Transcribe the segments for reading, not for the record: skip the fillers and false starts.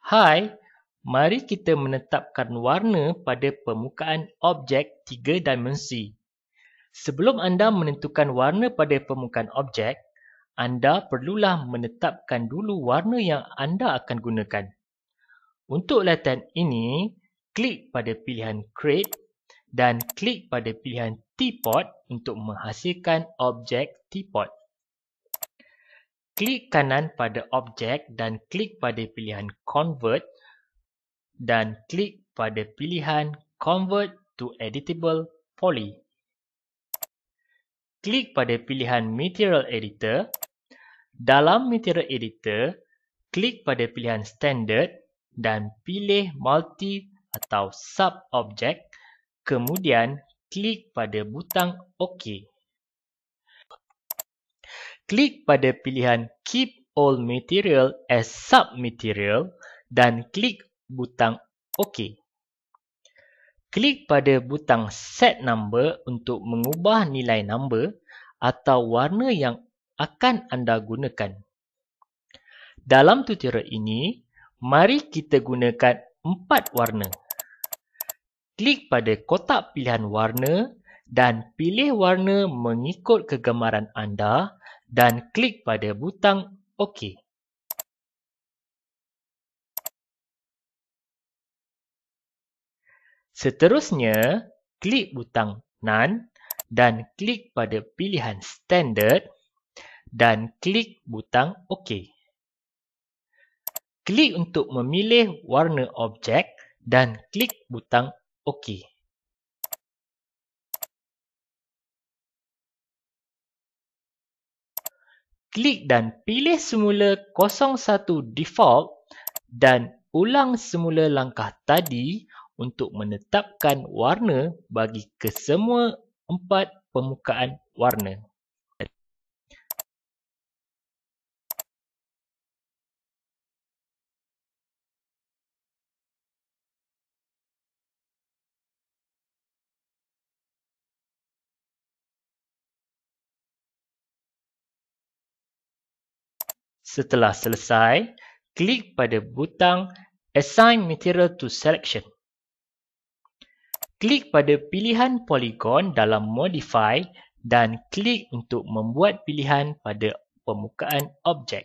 Hai, mari kita menetapkan warna pada permukaan objek 3 dimensi. Sebelum anda menentukan warna pada permukaan objek, anda perlulah menetapkan dulu warna yang anda akan gunakan. Untuk latihan ini, klik pada pilihan Create dan klik pada pilihan Teapot untuk menghasilkan objek teapot. Klik kanan pada objek dan klik pada pilihan Convert dan klik pada pilihan Convert to Editable Poly. Klik pada pilihan Material Editor. Dalam Material Editor, klik pada pilihan Standard dan pilih Multi atau Sub Object, kemudian klik pada butang OK. Klik pada pilihan Keep All Material as Sub-Material dan klik butang OK. Klik pada butang Set Number untuk mengubah nilai number atau warna yang akan anda gunakan. Dalam tutorial ini, mari kita gunakan 4 warna. Klik pada kotak pilihan warna dan pilih warna mengikut kegemaran anda dan klik pada butang OK. Seterusnya, klik butang None dan klik pada pilihan Standard dan klik butang OK. Klik untuk memilih warna objek dan klik butang OK. Klik dan pilih semula 01 Default dan ulang semula langkah tadi untuk menetapkan warna bagi kesemua 4 permukaan warna. Setelah selesai, klik pada butang Assign Material to Selection. Klik pada pilihan Polygon dalam Modify dan klik untuk membuat pilihan pada permukaan objek.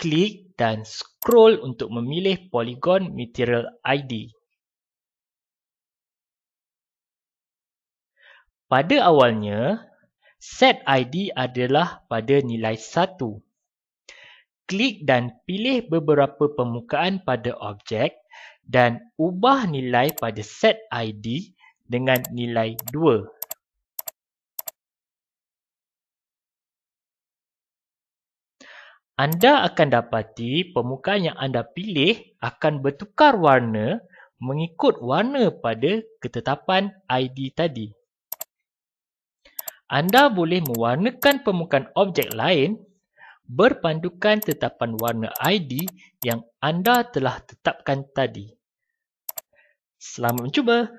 Klik dan scroll untuk memilih Polygon Material ID. Pada awalnya, set ID adalah pada nilai 1. Klik dan pilih beberapa permukaan pada objek dan ubah nilai pada set ID dengan nilai 2. Anda akan dapati permukaan yang anda pilih akan bertukar warna mengikut warna pada ketetapan ID tadi. Anda boleh mewarnakan permukaan objek lain berpandukan tetapan warna ID yang anda telah tetapkan tadi. Selamat mencuba!